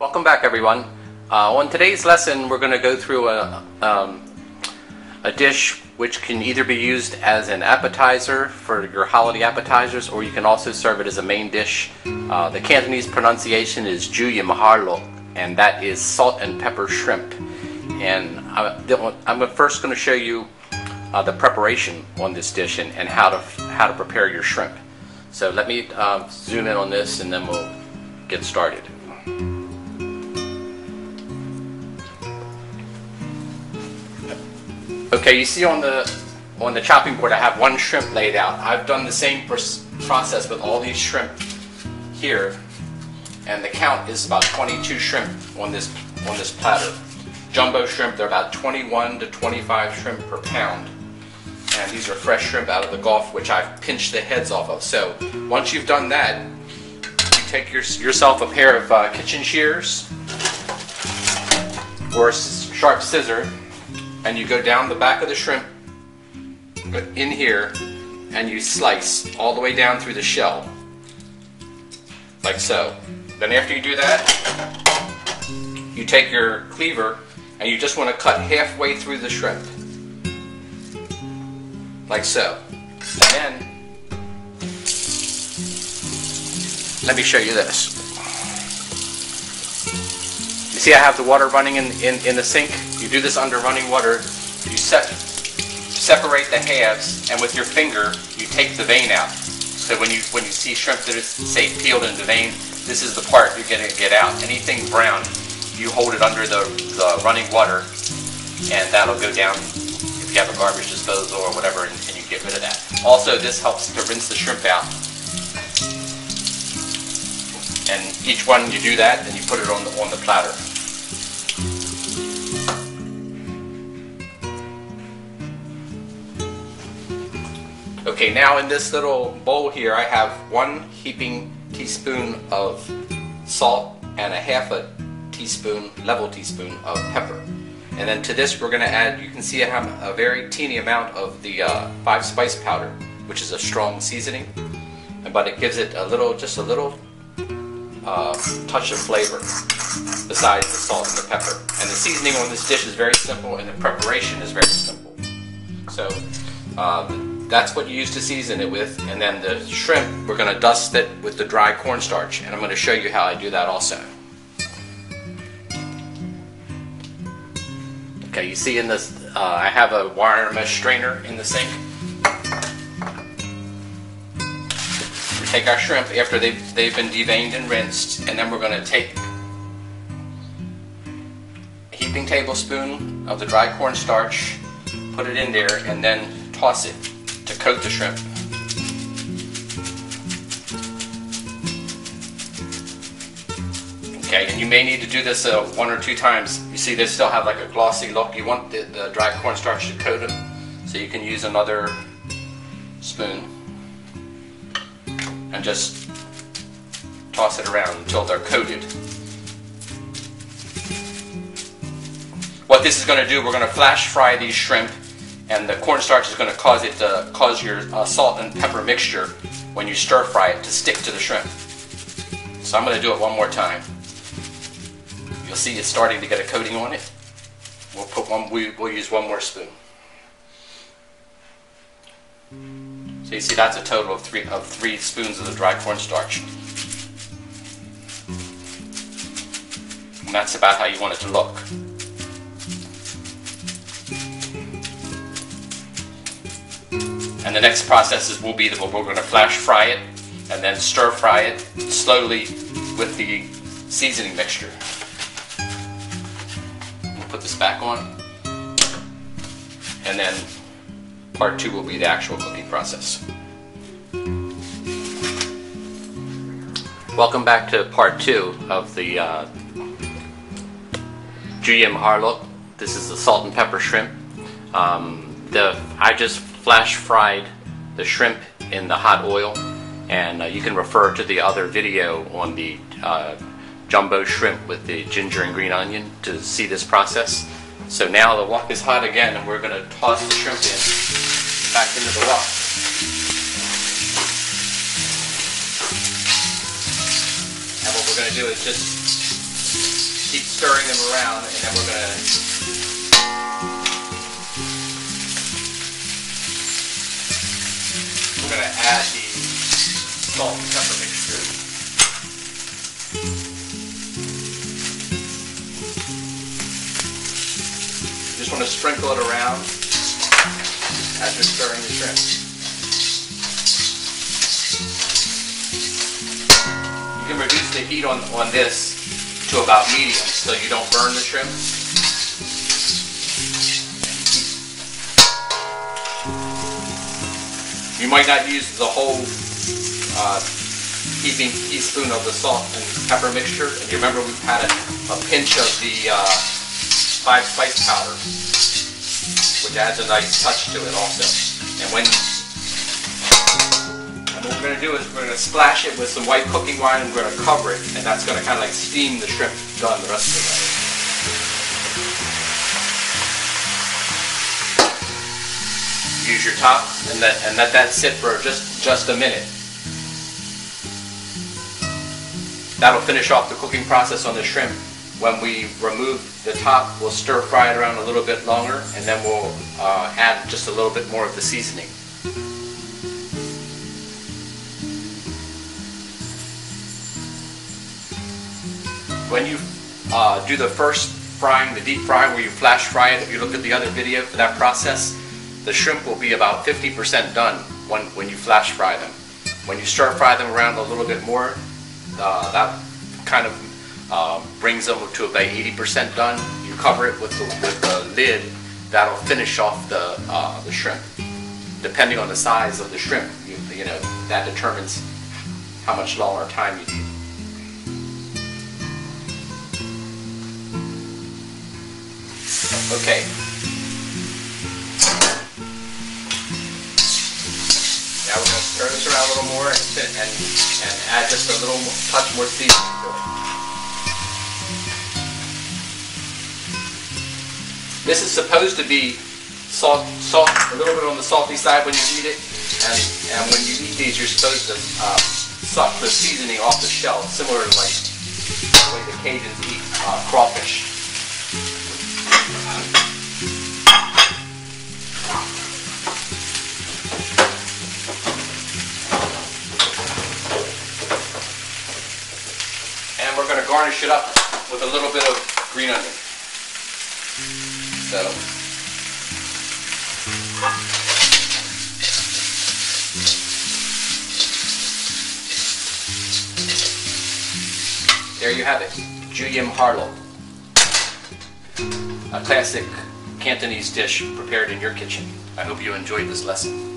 Welcome back, everyone. On today's lesson, we're going to go through a dish which can either be used as an appetizer for your holiday appetizers, or you can also serve it as a main dish. The Cantonese pronunciation is Ju Yim Har Lok, and that is salt and pepper shrimp. And I'm first going to show you the preparation on this dish and how to prepare your shrimp. So let me zoom in on this, and then we'll get started. Okay, you see on the chopping board I have one shrimp laid out. I've done the same process with all these shrimp here, and the count is about 22 shrimp on this platter. Jumbo shrimp, they're about 21 to 25 shrimp per pound. And these are fresh shrimp out of the Gulf, which I've pinched the heads off of. So once you've done that, you take yourself a pair of kitchen shears or a sharp scissor, and you go down the back of the shrimp in here, and you slice all the way down through the shell, like so. Then after you do that, you take your cleaver and you just want to cut halfway through the shrimp, like so. And then, let me show you this. You see I have the water running in the sink? You do this under running water. You separate the halves, and with your finger you take the vein out. So when you see shrimp that is, say, peeled in the vein, this is the part you're going to get out. Anything brown, you hold it under the running water, and that'll go down if you have a garbage disposal or whatever, and you get rid of that. Also, this helps to rinse the shrimp out. And each one you do that, and you put it on the platter. Okay, now in this little bowl here, I have 1 heaping teaspoon of salt and a half a level teaspoon of pepper. And then to this we're going to add, you can see I have a very teeny amount of the 5 spice powder, which is a strong seasoning, but it gives it just a little touch of flavor besides the salt and the pepper. And the seasoning on this dish is very simple, and the preparation is very simple. So that's what you use to season it with. And then the shrimp, we're going to dust it with the dry cornstarch, and I'm going to show you how I do that also. Okay, you see in this, I have a wire mesh strainer in the sink. We take our shrimp after they've been deveined and rinsed, and then we're going to take a heaping tablespoon of the dry cornstarch, put it in there, and then toss it to coat the shrimp. Okay, and you may need to do this 1 or 2 times. You see they still have like a glossy look. You want the dry cornstarch to coat them, so you can use another spoon and just toss it around until they're coated. What this is going to do, we're going to flash fry these shrimp, and the cornstarch is going to cause your salt and pepper mixture, when you stir fry it, to stick to the shrimp. So I'm going to do it one more time. You'll see it's starting to get a coating on it. We'll use 1 more spoon. So you see that's a total of 3 spoons of the dry cornstarch. And that's about how you want it to look. And the next process will be that we're going to flash fry it and then stir fry it slowly with the seasoning mixture. We'll put this back on, and then part 2 will be the actual cooking process. Welcome back to part 2 of the Ju Yim Har Lok. This is the salt and pepper shrimp. I just flash fried the shrimp in the hot oil, and you can refer to the other video on the jumbo shrimp with the ginger and green onion to see this process. So now the wok is hot again, and we're going to toss the shrimp back into the wok. And what we're going to do is just keep stirring them around, and then we're going to add the salt and pepper mixture. You just want to sprinkle it around as you're stirring the shrimp. You can reduce the heat on this to about medium so you don't burn the shrimp. You might not use the whole heaping teaspoon of the salt and pepper mixture. And you remember we've had a pinch of the 5 spice powder, which adds a nice touch to it also. And what we're going to do is we're going to splash it with some white cooking wine, and we're going to cover it, and that's going to kind of like steam the shrimp done the rest of the way. Use your top and let that sit for just a minute. That'll finish off the cooking process on the shrimp. When we remove the top, we'll stir fry it around a little bit longer, and then we'll add just a little bit more of the seasoning. When you do the first frying, the deep fry where you flash fry it, if you look at the other video for that process, the shrimp will be about 50% done when you flash fry them. When you stir fry them around a little bit more, that kind of brings them to about 80% done. You cover it with the lid. That'll finish off the shrimp. Depending on the size of the shrimp, you know, that determines how much longer time you need. Okay. Now we're going to stir this around a little more and add just a little touch more seasoning to it. This is supposed to be salt, a little bit on the salty side when you eat it, and when you eat these, you're supposed to suck the seasoning off the shell, similar to like the way the Cajuns eat crawfish. And we're going to garnish it up with a little bit of green onion. So, there you have it, Juyim Harlo, a classic Cantonese dish prepared in your kitchen. I hope you enjoyed this lesson.